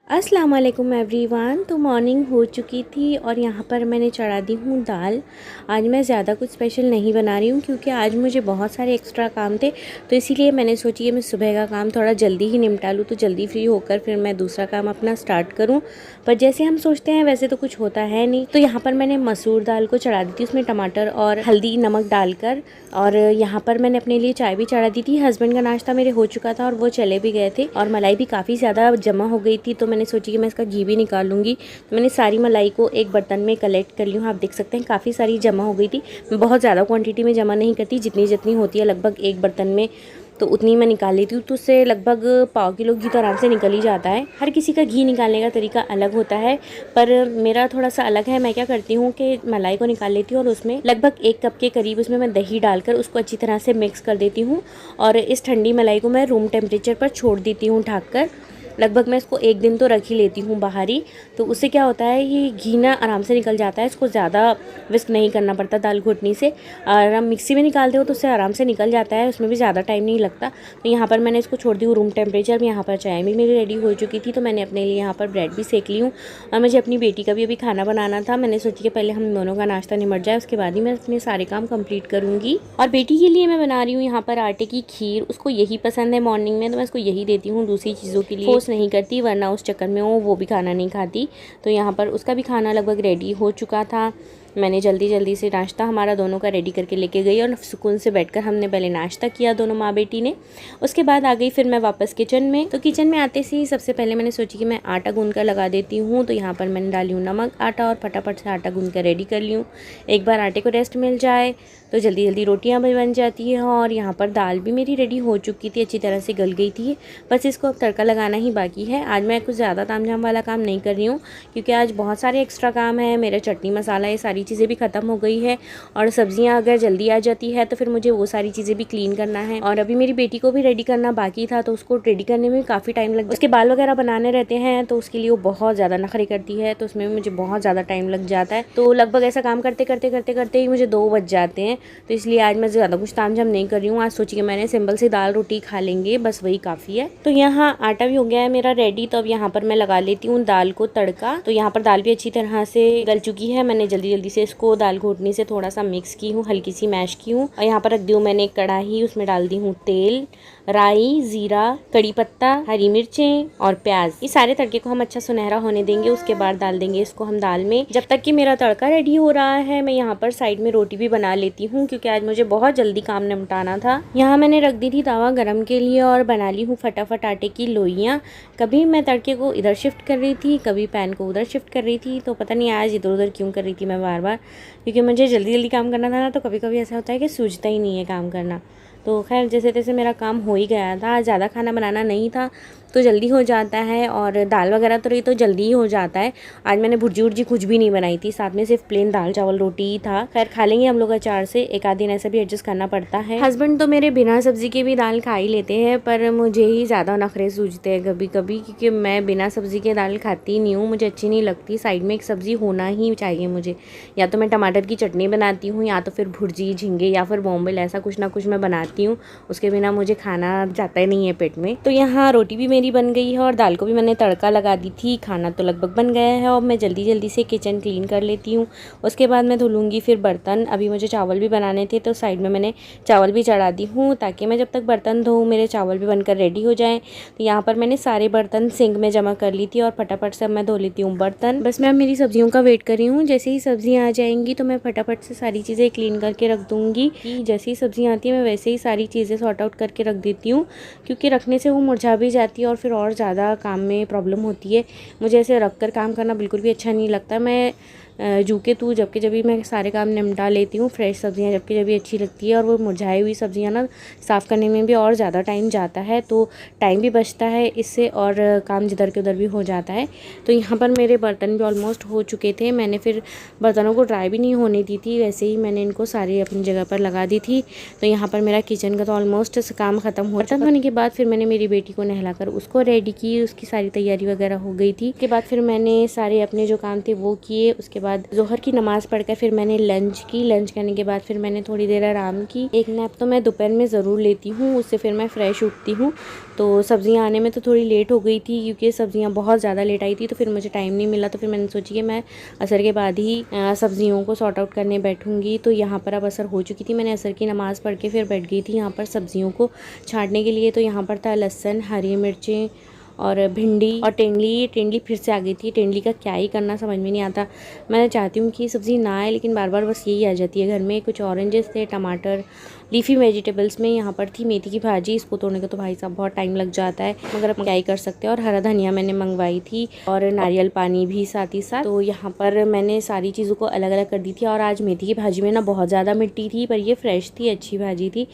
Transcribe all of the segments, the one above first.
अस्सलाम वालेकुम एवरीवन। तो मॉर्निंग हो चुकी थी और यहाँ पर मैंने चढ़ा दी हूँ दाल। आज मैं ज़्यादा कुछ स्पेशल नहीं बना रही हूँ क्योंकि आज मुझे बहुत सारे एक्स्ट्रा काम थे, तो इसीलिए मैंने सोची कि मैं सुबह का काम थोड़ा जल्दी ही निपटा लूँ, तो जल्दी फ्री होकर फिर मैं दूसरा काम अपना स्टार्ट करूँ। पर जैसे हम सोचते हैं वैसे तो कुछ होता है नहीं। तो यहाँ पर मैंने मसूर दाल को चढ़ा दी थी, उसमें टमाटर और हल्दी नमक डालकर। और यहाँ पर मैंने अपने लिए चाय भी चढ़ा दी थी। हस्बैंड का नाश्ता मेरे हो चुका था और वो चले भी गए थे और मलाई भी काफ़ी ज़्यादा जमा हो गई थी, तो मैंने सोची कि मैं इसका घी भी निकाल लूँगी। तो मैंने सारी मलाई को एक बर्तन में कलेक्ट कर ली हूँ। आप देख सकते हैं काफ़ी सारी जमा हो गई थी। मैं बहुत ज़्यादा क्वांटिटी में जमा नहीं करती, जितनी जितनी होती है लगभग एक बर्तन में, तो उतनी मैं निकाल लेती हूँ। तो उससे लगभग पाव किलो घी तो आराम से निकल ही जाता है। हर किसी का घी निकालने का तरीका अलग होता है, पर मेरा थोड़ा सा अलग है। मैं क्या करती हूँ कि मलाई को निकाल लेती हूँ और उसमें लगभग 1 कप के करीब उसमें मैं दही डालकर उसको अच्छी तरह से मिक्स कर देती हूँ। और इस ठंडी मलाई को मैं रूम टेम्परेचर पर छोड़ देती हूँ ढक कर। लगभग मैं इसको 1 दिन तो रख ही लेती हूँ बाहर ही। तो उससे क्या होता है, ये घी ना आराम से निकल जाता है। इसको ज़्यादा विस्क नहीं करना पड़ता दाल घोटनी से। और हम मिक्सी में निकालते हो तो उससे आराम से निकल जाता है, उसमें भी ज़्यादा टाइम नहीं लगता। तो यहाँ पर मैंने इसको छोड़ दी हूँ रूम टेम्परेचर में। यहाँ पर चाय भी मेरी रेडी हो चुकी थी, तो मैंने अपने लिए यहाँ पर ब्रेड भी सेक ली हूँ। और मुझे अपनी बेटी का भी अभी खाना बनाना था। मैंने सोची कि पहले हम दोनों का नाश्ता निमट जाए, उसके बाद ही मैं अपने सारे काम कंप्लीट करूँगी। और बेटी के लिए मैं बना रही हूँ यहाँ पर आटे की खीर। उसको यही पसंद है मॉर्निंग में, तो मैं उसको यही देती हूँ, दूसरी चीज़ों के लिए फोर्स नहीं करती, वरना उस चक्कर में वो भी खाना नहीं खाती। तो यहाँ पर उसका भी खाना लगभग रेडी हो चुका था। मैंने जल्दी जल्दी से नाश्ता हमारा दोनों का रेडी करके लेके गई और सुकून से बैठकर हमने पहले नाश्ता किया दोनों माँ बेटी ने। उसके बाद आ गई फिर मैं वापस किचन में। तो किचन में आते से ही सबसे पहले मैंने सोची कि मैं आटा गूंद कर लगा देती हूँ। तो यहाँ पर मैंने डाली हूँ नमक आटा और फटाफट से आटा गूंद कर रेडी कर ली हूँ। एक बार आटे को रेस्ट मिल जाए तो जल्दी जल्दी रोटियाँ भी बन जाती हैं। और यहाँ पर दाल भी मेरी रेडी हो चुकी थी, अच्छी तरह से गल गई थी। बस इसको अब तड़का लगाना ही बाकी है। आज मैं कुछ ज़्यादा तामझाम वाला काम नहीं कर रही हूँ क्योंकि आज बहुत सारे एक्स्ट्रा काम है। मेरा चटनी मसाला ये सारी चीज़ें भी ख़त्म हो गई है और सब्जियां अगर जल्दी आ जाती है तो फिर मुझे वो सारी चीज़ें भी क्लीन करना है। और अभी मेरी बेटी को भी रेडी करना बाकी था, तो उसको रेडी करने में काफ़ी टाइम लग, उसके बाल वगैरह बनाने रहते हैं, तो उसके लिए वो बहुत ज़्यादा नखरे करती है, तो उसमें मुझे बहुत ज़्यादा टाइम लग जाता है। तो लगभग ऐसा काम करते करते करते करते ही मुझे 2 बज जाते हैं। तो इसलिए आज मैं ज़्यादा कुछ तामझाम नहीं कर रही हूँ। आज सोची कि मैंने सिंपल सी दाल रोटी खा लेंगे, बस वही काफ़ी है। तो यहाँ आटा भी हो गया है मेरा रेडी। तो अब यहाँ पर मैं लगा लेती हूँ दाल को तड़का। तो यहाँ पर दाल भी अच्छी तरह से गल चुकी है। मैंने जल्दी जल्दी से इसको दाल घोटनी से थोड़ा सा मिक्स की हूँ, हल्की सी मैश की हूँ। और यहाँ पर रख दी हूँ मैंने एक कढ़ाई, उसमें डाल दी हूँ तेल, राई, जीरा, कड़ी पत्ता, हरी मिर्चें और प्याज। ये सारे तड़के को हम अच्छा सुनहरा होने देंगे। उसके बाद डाल देंगे इसको हम दाल में। जब तक कि मेरा तड़का रेडी हो रहा है मैं यहाँ पर साइड में रोटी भी बना लेती हूँ क्योंकि आज मुझे बहुत जल्दी काम निपटाना था। यहाँ मैंने रख दी थी तवा गरम के लिए और बना ली हूँ फटाफट आटे की लोइयाँ। कभी मैं तड़के को इधर शिफ्ट कर रही थी, कभी पैन को उधर शिफ्ट कर रही थी। तो पता नहीं आज इधर उधर क्यों कर रही थी मैं बार बार, क्योंकि मुझे जल्दी जल्दी काम करना था ना, तो कभी कभी ऐसा होता है कि सूझता ही नहीं है काम करना। तो खैर जैसे तैसे मेरा काम हो ही गया था। ज़्यादा खाना बनाना नहीं था तो जल्दी हो जाता है, और दाल वगैरह तो रही तो जल्दी ही हो जाता है। आज मैंने भुर्जी उर्जी कुछ भी नहीं बनाई थी, साथ में सिर्फ प्लेन दाल चावल रोटी ही था। खैर खा लेंगे हम लोग अचार से, एक आध दिन ऐसा भी एडजस्ट करना पड़ता है। हस्बैंड तो मेरे बिना सब्जी के भी दाल खा ही लेते हैं, पर मुझे ही ज़्यादा नखरे सूझते हैं कभी कभी, क्योंकि मैं बिना सब्जी के दाल खाती नहीं हूँ, मुझे अच्छी नहीं लगती। साइड में एक सब्ज़ी होना ही चाहिए मुझे। या तो मैं टमाटर की चटनी बनाती हूँ, या तो फिर भुर्जी, झींगे या फिर बॉम्बेल, ऐसा कुछ ना कुछ मैं बनाती हूँ। उसके बिना मुझे खाना जाता ही नहीं है पेट में। तो यहाँ रोटी भी मेरी बन गई है और दाल को भी मैंने तड़का लगा दी थी। खाना तो लगभग बन गया है और मैं जल्दी जल्दी से किचन क्लीन कर लेती हूँ। उसके बाद मैं धुलूँगी फिर बर्तन। अभी मुझे चावल भी बनाने थे, तो साइड में मैंने चावल भी चढ़ा दी हूँ ताकि मैं जब तक बर्तन धोऊँ मेरे चावल भी बनकर रेडी हो जाएँ। तो यहाँ पर मैंने सारे बर्तन सिंक में जमा कर ली थी और फटाफट से मैं धो लेती हूँ बर्तन। बस मैं मेरी सब्जियों का वेट कर रही हूँ। जैसे ही सब्जियाँ आ जाएंगी तो मैं फटाफट से सारी चीज़ें क्लीन करके रख दूँगी। जैसे ही सब्जियाँ आती हैं मैं वैसे ही सारी चीज़ें सॉर्ट आउट करके रख देती हूँ, क्योंकि रखने से वो मुरझा भी जाती है और फिर और ज़्यादा काम में प्रॉब्लम होती है। मुझे ऐसे रख कर काम करना बिल्कुल भी अच्छा नहीं लगता। मैं जूके तू जबकि जब भी मैं सारे काम निपटा लेती हूँ। फ्रेश सब्जियाँ जबकि जब भी अच्छी लगती है, और वो मुरझाई हुई सब्जियाँ ना साफ़ करने में भी और ज़्यादा टाइम जाता है, तो टाइम भी बचता है इससे और काम जिधर के उधर भी हो जाता है। तो यहाँ पर मेरे बर्तन भी ऑलमोस्ट हो चुके थे। मैंने फिर बर्तनों को ड्राई भी नहीं होने दी थी, वैसे ही मैंने इनको सारी अपनी जगह पर लगा दी थी। तो यहाँ पर मेरा किचन का तो ऑलमोस्ट काम ख़त्म हो। बर्तन धोने के बाद फिर मैंने मेरी बेटी को नहलाकर उसको रेडी की, उसकी सारी तैयारी वगैरह हो गई थी। उसके बाद फिर मैंने सारे अपने जो काम थे वो किए। उसके बाद ज़ोहर की नमाज़ पढ़कर फिर मैंने लंच की। लंच करने के बाद फिर मैंने थोड़ी देर आराम की। एक नैप तो मैं दोपहर में ज़रूर लेती हूँ, उससे फिर मैं फ़्रेश उठती हूँ। तो सब्ज़ियाँ आने में तो थोड़ी लेट हो गई थी क्योंकि सब्ज़ियाँ बहुत ज़्यादा लेट आई थी, तो फिर मुझे टाइम नहीं मिला। तो फिर मैंने सोची कि मैं असर के बाद ही सब्ज़ियों को सॉर्ट आउट करने बैठूँगी। तो यहाँ पर अब असर हो चुकी थी, मैंने असर की नमाज़ पढ़ के फिर बैठ गई थी यहाँ पर सब्ज़ियों को छाँटने के लिए। तो यहाँ पर था लहसुन, हरी मिर्चें और भिंडी और टेंडली। टेंडली फिर से आ गई थी। टेंडली का क्या ही करना समझ में नहीं आता। मैं चाहती हूँ कि सब्ज़ी ना आए, लेकिन बार बार बस यही आ जाती है घर में। कुछ ऑरेंजेस थे, टमाटर, लीफी वेजिटेबल्स में यहाँ पर थी मेथी की भाजी। इसको तोड़ने को तो भाई साहब बहुत टाइम लग जाता है, मगर अब क्या ही कर सकते हैं। और हरा धनिया मैंने मंगवाई थी और नारियल पानी भी साथ ही साथ। तो यहाँ पर मैंने सारी चीज़ों को अलग अलग कर दी थी। और आज मेथी की भाजी में ना बहुत ज़्यादा मिट्टी थी, पर ये फ्रेश थी, अच्छी भाजी थी,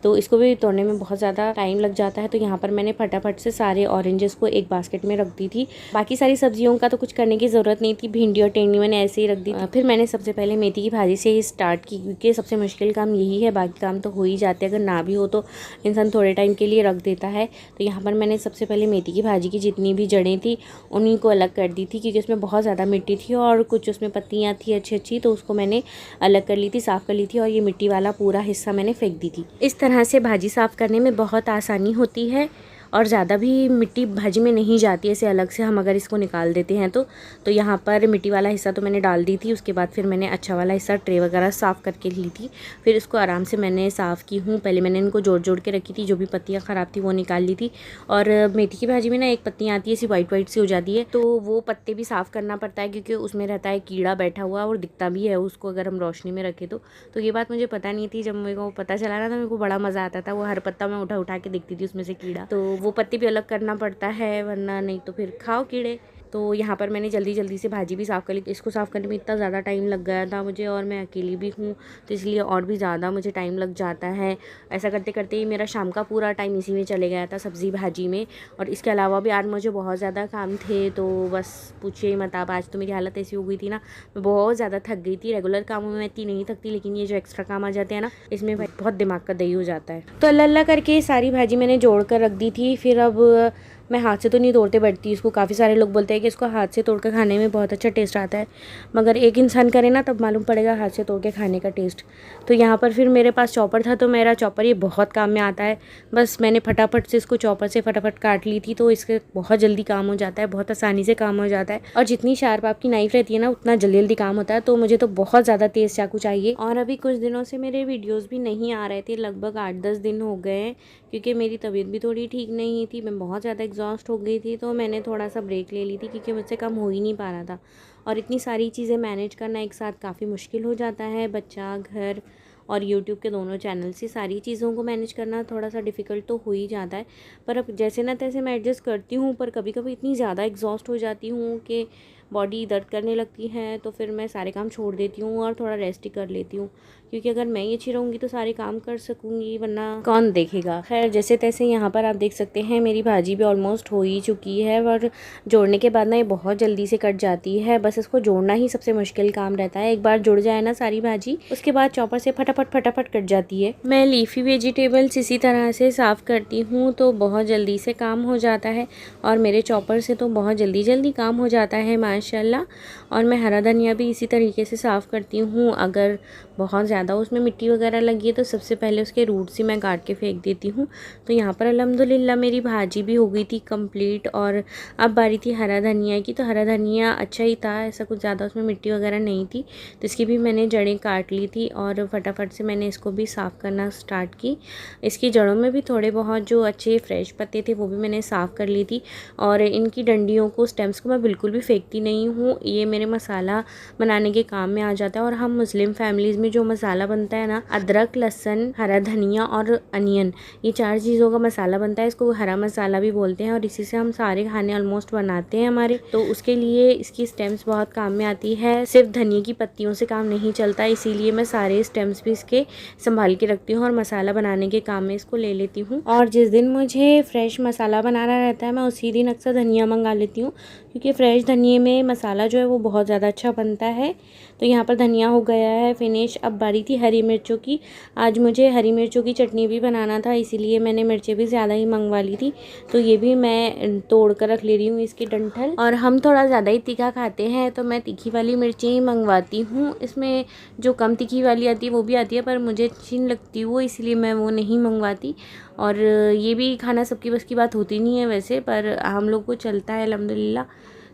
तो इसको भी तोड़ने में बहुत ज़्यादा टाइम लग जाता है। तो यहाँ पर मैंने फटाफट से सारे ऑरेंजेस को एक बास्केट में रख दी थी। बाकी सारी सब्जियों का तो कुछ करने की ज़रूरत नहीं थी, भिंडी और टेंडी मैंने ऐसे ही रख दी। फिर मैंने सबसे पहले मेथी की भाजी से ही स्टार्ट की, क्योंकि सबसे मुश्किल काम यही है, बाकी काम तो हो ही जाते हैं। अगर ना भी हो तो इंसान थोड़े टाइम के लिए रख देता है। तो यहाँ पर मैंने सबसे पहले मेथी की भाजी की जितनी भी जड़ें थी उन्हीं को अलग कर दी थी, क्योंकि उसमें बहुत ज़्यादा मिट्टी थी और कुछ उसमें पत्तियाँ थी अच्छी अच्छी, तो उसको मैंने अलग कर ली थी, साफ़ कर ली थी। और ये मिट्टी वाला पूरा हिस्सा मैंने फेंक दी थी। इस तरह से भाजी साफ़ करने में बहुत आसानी होती है और ज़्यादा भी मिट्टी भाजी में नहीं जाती है। ऐसे अलग से हम अगर इसको निकाल देते हैं तो यहाँ पर मिट्टी वाला हिस्सा तो मैंने डाल दी थी। उसके बाद फिर मैंने अच्छा वाला हिस्सा ट्रे वगैरह साफ़ करके ली थी। फिर इसको आराम से मैंने साफ़ की हूँ। पहले मैंने इनको जोड़ जोड़ के रखी थी, जो भी पत्तियाँ ख़राब थी वो निकाल ली थी। और मेथी की भाजी में ना एक पत्तियाँ आती है ऐसी वाइट वाइट सी हो जाती है, तो वो पत्ते भी साफ़ करना पड़ता है, क्योंकि उसमें रहता है कीड़ा बैठा हुआ और दिखता भी है उसको अगर हम रोशनी में रखें तो ये बात मुझे पता नहीं थी। जब मेरे को पता चला ना तो मेरे को बड़ा मज़ा आता था। वो हर पत्ता मैं उठा उठा के देखती थी उसमें से कीड़ा, तो वो पत्ते भी अलग करना पड़ता है, वरना नहीं तो फिर खाओ कीड़े। तो यहाँ पर मैंने जल्दी जल्दी से भाजी भी साफ़ कर ली। इसको साफ़ करने में इतना ज़्यादा टाइम लग गया था मुझे, और मैं अकेली भी हूँ तो इसलिए और भी ज़्यादा मुझे टाइम लग जाता है। ऐसा करते करते ही मेरा शाम का पूरा टाइम इसी में चले गया था, सब्ज़ी भाजी में। और इसके अलावा भी आज मुझे बहुत ज़्यादा काम थे, तो बस पूछिए मत आप। आज तो मेरी हालत ऐसी हो गई थी ना, मैं बहुत ज़्यादा थक गई थी। रेगुलर कामों में मैं इतनी नहीं थकती, लेकिन ये जो एक्स्ट्रा काम आ जाते हैं ना, इसमें बहुत दिमाग का दही हो जाता है। तो अल्लाह अल्लाह करके सारी भाजी मैंने जोड़ कर रख दी थी। फिर अब मैं हाथ से तो नहीं तोड़ते बैठती इसको। काफ़ी सारे लोग बोलते हैं कि इसको हाथ से तोड़ कर खाने में बहुत अच्छा टेस्ट आता है, मगर एक इंसान करे ना तब मालूम पड़ेगा हाथ से तोड़ के खाने का टेस्ट। तो यहाँ पर फिर मेरे पास चॉपर था, तो मेरा चॉपर ये बहुत काम में आता है। बस मैंने फटाफट से इसको चॉपर से फटाफट काट ली थी, तो इसके बहुत जल्दी काम हो जाता है, बहुत आसानी से काम हो जाता है। और जितनी शार्प आपकी नाइफ़ रहती है ना, उतना जल्दी जल्दी काम होता है। तो मुझे तो बहुत ज़्यादा तेज़ चाकू चाहिए। और अभी कुछ दिनों से मेरे वीडियोज़ भी नहीं आ रहे थे, लगभग 8-10 दिन हो गए हैं, क्योंकि मेरी तबीयत भी थोड़ी ठीक नहीं थी। मैं बहुत ज़्यादा एग्जॉस्ट हो गई थी, तो मैंने थोड़ा सा ब्रेक ले ली थी, क्योंकि मुझसे कम हो ही नहीं पा रहा था। और इतनी सारी चीज़ें मैनेज करना एक साथ काफ़ी मुश्किल हो जाता है। बच्चा, घर और यूट्यूब के दोनों चैनल से सारी चीज़ों को मैनेज करना थोड़ा सा डिफ़िकल्ट तो हो ही जाता है। पर अब जैसे ना तैसे मैं एडजस्ट करती हूँ, पर कभी कभी इतनी ज़्यादा एग्जॉस्ट हो जाती हूँ कि बॉडी दर्द करने लगती है, तो फिर मैं सारे काम छोड़ देती हूँ और थोड़ा रेस्ट ही कर लेती हूँ, क्योंकि अगर मैं ही अच्छी रहूँगी तो सारे काम कर सकूँगी, वरना कौन देखेगा। खैर जैसे तैसे यहाँ पर आप देख सकते हैं मेरी भाजी भी ऑलमोस्ट हो ही चुकी है। और जोड़ने के बाद ना ये बहुत जल्दी से कट जाती है, बस इसको जोड़ना ही सबसे मुश्किल काम रहता है। एक बार जुड़ जाए ना सारी भाजी, उसके बाद चॉपर से फटाफट फटाफट कट जाती है। मैं लीफी वेजिटेबल्स इसी तरह से साफ़ करती हूँ, तो बहुत जल्दी से काम हो जाता है। और मेरे चॉपर से तो बहुत जल्दी जल्दी काम हो जाता है माशाल्लाह। और मैं हरा धनिया भी इसी तरीके से साफ़ करती हूँ। अगर बहुत ज़्यादा उसमें मिट्टी वगैरह लगी है तो सबसे पहले उसके रूट से मैं काट के फेंक देती हूँ। तो यहाँ पर अल्हम्दुलिल्लाह मेरी भाजी भी हो गई थी कंप्लीट। और अब बारी थी हरा धनिया की। तो हरा धनिया अच्छा ही था, ऐसा कुछ ज़्यादा उसमें मिट्टी वगैरह नहीं थी, तो इसकी भी मैंने जड़ें काट ली थी और फटाफट से मैंने इसको भी साफ़ करना स्टार्ट की। इसकी जड़ों में भी थोड़े बहुत जो अच्छे फ्रेश पत्ते थे वो भी मैंने साफ़ कर ली थी। और इनकी डंडियों को, स्टेम्स को मैं बिल्कुल भी फेंकती नहीं हूँ, ये मेरे मसाला बनाने के काम में आ जाता है। और हम मुस्लिम फैमिलीज़ में जो मसाला बनता है ना, अदरक, लहसुन, हरा धनिया और अनियन, ये 4 चीज़ों का मसाला बनता है। इसको हरा मसाला भी बोलते हैं और इसी से हम सारे खाने ऑलमोस्ट बनाते हैं हमारे। तो उसके लिए इसकी स्टेम्स बहुत काम में आती है। सिर्फ धनिया की पत्तियों से काम नहीं चलता, इसीलिए मैं सारे स्टेम्स भी इसके संभाल के रखती हूँ और मसाला बनाने के काम में इसको ले लेती हूँ। और जिस दिन मुझे फ्रेश मसाला बनाना रहता है मैं उसी दिन अक्सर धनिया मंगा लेती हूँ, क्योंकि फ्रेश धनिए में में मसाला जो है वो बहुत ज़्यादा अच्छा बनता है। तो यहाँ पर धनिया हो गया है फिनिश। अब बारी थी हरी मिर्चों की। आज मुझे हरी मिर्चों की चटनी भी बनाना था, इसीलिए मैंने मिर्चें भी ज़्यादा ही मंगवा ली थी। तो ये भी मैं तोड़ कर रख ले रही हूँ इसकी डंठल। और हम थोड़ा ज़्यादा ही तीखा खाते हैं तो मैं तीखी वाली मिर्चें ही मंगवाती हूँ। इसमें जो कम तीखी वाली आती है वो भी आती है, पर मुझे अच्छी नहीं लगती वो, इसलिए मैं वो नहीं मंगवाती। और ये भी खाना सबकी बस की बात होती नहीं है वैसे, पर हम लोग को चलता है अल्हम्दुलिल्लाह।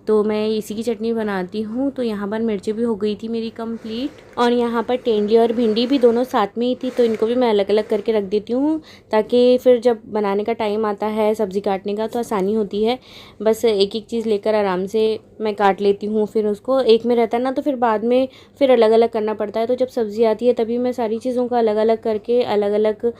तो मैं इसी की चटनी बनाती हूँ। तो यहाँ पर मिर्ची भी हो गई थी मेरी कंप्लीट। और यहाँ पर तेंदुली और भिंडी भी दोनों साथ में ही थी, तो इनको भी मैं अलग अलग करके रख देती हूँ, ताकि फिर जब बनाने का टाइम आता है सब्ज़ी काटने का तो आसानी होती है। बस एक एक चीज़ लेकर आराम से मैं काट लेती हूँ। फिर उसको एक में रहता है ना, तो फिर बाद में फिर अलग अलग करना पड़ता है। तो जब सब्ज़ी आती है तभी मैं सारी चीज़ों को अलग अलग करके अलग अलग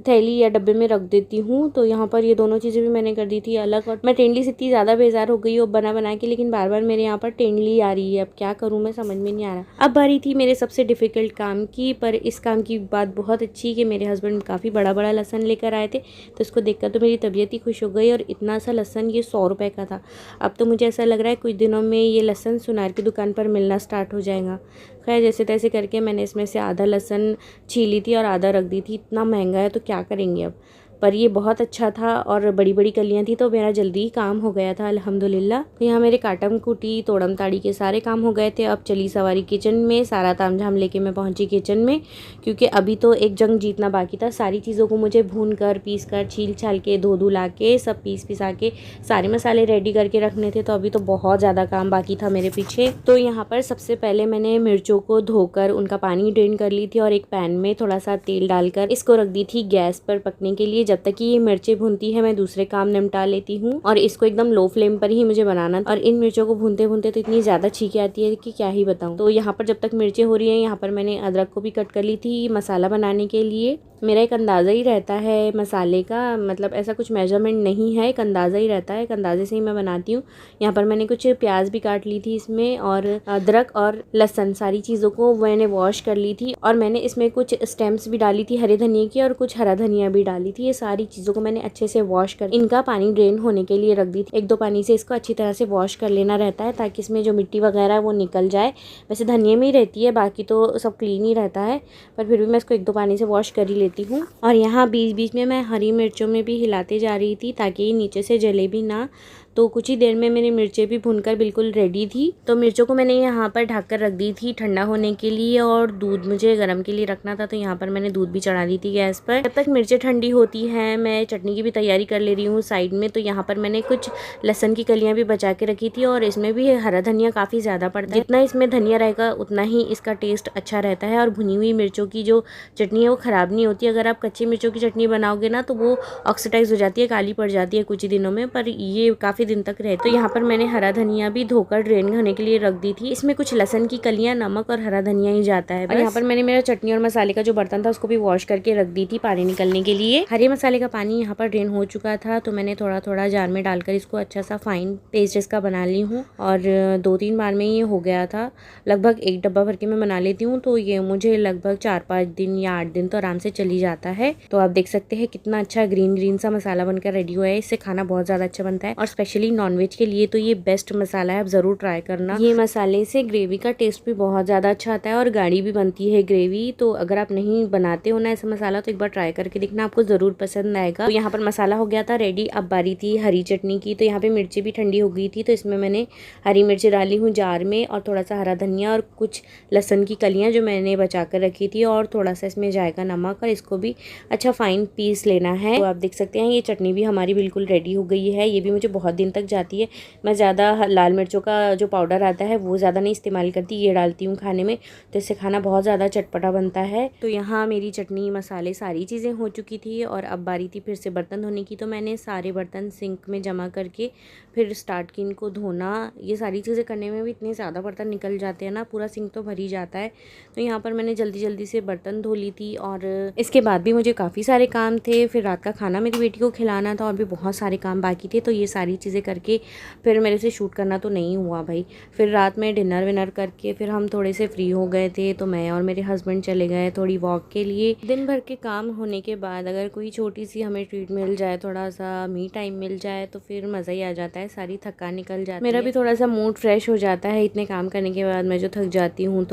थैली या डब्बे में रख देती हूँ। तो यहाँ पर ये दोनों चीज़ें भी मैंने कर दी थी अलग। और मैं तेंदुली से इतनी ज़्यादा बेजार हो गई हूँ बना बना के, लेकिन बार बार मेरे यहाँ पर तेंदुली आ रही है। अब क्या करूँ मैं समझ में नहीं आ रहा। अब बारी थी मेरे सबसे डिफ़िकल्ट काम की, पर इस काम की बात बहुत अच्छी कि मेरे हस्बैंड काफ़ी बड़ा बड़ा लहसन लेकर आए थे। तो इसको देखकर तो मेरी तबीयत ही खुश हो गई। और इतना सा लहसन ये 100 रुपये का था। अब तो मुझे ऐसा लग रहा है कुछ दिनों में ये लहसन सुनार की दुकान पर मिलना स्टार्ट हो जाएगा। खैर जैसे तैसे करके मैंने इसमें से आधा लहसन छीली थी और आधा रख दी थी। इतना महंगा है तो क्या करेंगे अब, पर ये बहुत अच्छा था और बड़ी बड़ी कलियां थी तो मेरा जल्दी ही काम हो गया था अल्हम्दुलिल्लाह। तो यहाँ मेरे काटम कुटी तोड़म ताड़ी के सारे काम हो गए थे। अब चली सवारी किचन में, सारा तामझाम लेके मैं पहुंची किचन में, क्योंकि अभी तो एक जंग जीतना बाकी था। सारी चीज़ों को मुझे भून कर, पीस कर, छील छाल के, धो धुला के, सब पीस पिसा के सारे मसाले रेडी करके रखने थे। तो अभी तो बहुत ज़्यादा काम बाकी था मेरे पीछे। तो यहाँ पर सबसे पहले मैंने मिर्चों को धोकर उनका पानी ड्रेन कर ली थी और एक पैन में थोड़ा सा तेल डालकर इसको रख दी थी गैस पर पकने के लिए। जब तक कि ये मिर्चें भूनती है मैं दूसरे काम निपटा लेती हूँ। और इसको एकदम लो फ्लेम पर ही मुझे बनाना। और इन मिर्चों को भूनते भूनते तो इतनी ज़्यादा छींके आती है कि क्या ही बताऊँ। तो यहाँ पर जब तक मिर्चें हो रही हैं, यहाँ पर मैंने अदरक को भी कट कर ली थी मसाला बनाने के लिए। मेरा एक अंदाज़ा ही रहता है मसाले का, मतलब ऐसा कुछ मेजरमेंट नहीं है, एक अंदाज़ा ही रहता है, एक अंदाजे से ही मैं बनाती हूँ। यहाँ पर मैंने कुछ प्याज भी काट ली थी इसमें, और अदरक और लहसुन सारी चीज़ों को मैंने वॉश कर ली थी। और मैंने इसमें कुछ स्टेम्स भी डाली थी हरे धनिया की, और कुछ हरा धनिया भी डाली थी। ये सारी चीज़ों को मैंने अच्छे से वॉश कर इनका पानी ड्रेन होने के लिए रख दी थी। एक दो पानी से इसको अच्छी तरह से वॉश कर लेना रहता है, ताकि इसमें जो मिट्टी वगैरह है वो निकल जाए। वैसे धनिया में ही रहती है, बाकी तो सब क्लीन ही रहता है, पर फिर भी मैं इसको एक दो पानी से वॉश कर ही लेती हूँ। और यहाँ बीच बीच में मैं हरी मिर्चों में भी हिलाते जा रही थी, ताकि ये नीचे से जले भी ना। तो कुछ ही देर में मेरी मिर्चें भी भुनकर बिल्कुल रेडी थी। तो मिर्चों को मैंने यहाँ पर ढक कर रख दी थी ठंडा होने के लिए, और दूध मुझे गर्म के लिए रखना था, तो यहाँ पर मैंने दूध भी चढ़ा दी थी गैस पर। जब तक मिर्चें ठंडी होती हैं मैं चटनी की भी तैयारी कर ले रही हूँ साइड में। तो यहाँ पर मैंने कुछ लहसुन की कलियाँ भी बचा के रखी थी, और इसमें भी हरा धनिया काफ़ी ज़्यादा पड़ता है। जितना इसमें धनिया रहेगा उतना ही इसका टेस्ट अच्छा रहता है। और भुनी हुई मिर्चों की जो चटनी है वो ख़राब नहीं होती। अगर आप कच्ची मिर्चों की चटनी बनाओगे ना तो वो ऑक्सीडाइज हो जाती है, काली पड़ जाती है कुछ ही दिनों में, पर ये काफ़ी दिन तक रहती है। यहाँ पर मैंने हरा धनिया भी धोकर ड्रेन होने के लिए रख दी थी। इसमें कुछ लहसुन की कलियां, नमक और हरा धनिया ही जाता है। और यहाँ पर मैंने मेरा चटनी और मसाले का जो बर्तन था उसको भी वॉश करके रख दी थी पानी निकलने के लिए। हरे मसाले का पानी यहाँ पर ड्रेन हो चुका था, तो मैंने थोड़ा थोड़ा जार में डालकर इसको अच्छा सा फाइन पेस्ट इसका बना ली हूँ। और 2-3 बार में ये हो गया था। लगभग एक डब्बा भर के मैं बना लेती हूँ, तो ये मुझे लगभग 4-5 दिन या 8 दिन तो आराम से चली जाता है। तो आप देख सकते हैं कितना अच्छा ग्रीन ग्रीन सा मसाला बनकर रेडी हुआ है। इससे खाना बहुत ज़्यादा अच्छा बनता है, और स्पेशली नॉनवेज के लिए तो ये बेस्ट मसाला है, आप ज़रूर ट्राई करना। ये मसाले से ग्रेवी का टेस्ट भी बहुत ज़्यादा अच्छा आता है, और गाढ़ी भी बनती है ग्रेवी। तो अगर आप नहीं बनाते हो ना ऐसा मसाला तो एक बार ट्राई करके देखना, आपको ज़रूर पसंद आएगा। तो यहाँ पर मसाला हो गया था रेडी। अब बारी थी हरी चटनी की। तो यहाँ पे मिर्ची भी ठंडी हो गई थी, तो इसमें मैंने हरी मिर्ची डाली हूँ जार में, और थोड़ा सा हरा धनिया और कुछ लहसुन की कलियाँ जो मैंने बचा कर रखी थी, और थोड़ा सा इसमें जाएगा नमक, और इसको भी अच्छा फाइन पीस लेना है। तो आप देख सकते हैं ये चटनी भी हमारी बिल्कुल रेडी हो गई है। ये भी मुझे बहुत दिन तक जाती है। मैं ज़्यादा लाल मिर्चों का जो पाउडर आता है वो ज़्यादा नहीं इस्तेमाल करती, ये डालती हूँ खाने में, तो इससे खाना बहुत ज़्यादा चटपटा बनता है। तो यहाँ मेरी चटनी मसाले सारी चीज़ें हो चुकी थी, और अब बारी थी फिर से बर्तन धोने की। तो मैंने सारे बर्तन सिंक में जमा करके फिर स्टार्ट की इनको धोना। ये सारी चीज़ें करने में भी इतने ज़्यादा बर्तन निकल जाते हैं ना, पूरा सिंक तो भर ही जाता है। तो यहाँ पर मैंने जल्दी जल्दी से बर्तन धो ली थी, और इसके बाद भी मुझे काफ़ी सारे काम थे। फिर रात का खाना मेरी बेटी को खिलाना था, और भी बहुत सारे काम बाकी थे। तो ये सारी चीज़ें चीज़ें करके फिर मेरे से शूट करना तो नहीं हुआ भाई। फिर रात में डिनर विनर करके फिर हम थोड़े से फ्री हो गए थे, तो मैं और मेरे हस्बैंड चले गए थोड़ी वॉक के लिए। दिन भर के काम होने के बाद अगर कोई छोटी सी हमें ट्रीट मिल जाए, थोड़ा सा मी टाइम मिल जाए, तो फिर मज़ा ही आ जाता है, सारी थकान निकल जाती है। मेरा भी थोड़ा सा मूड फ्रेश हो जाता है इतने काम करने के बाद मैं जो थक जाती हूँ।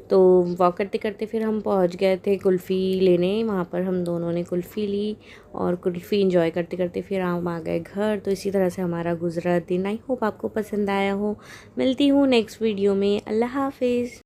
तो वॉक करते करते फिर हम पहुँच गए थे कुल्फ़ी लेने। वहाँ पर हम दोनों ने कुल्फ़ी ली और कुल्फ़ी इंजॉय करते करते फिर हम आ गए घर। तो इसी तरह से हमारा गुजरा दिन। आई होप आपको पसंद आया हो। मिलती हूँ नेक्स्ट वीडियो में। अल्लाह हाफिज़।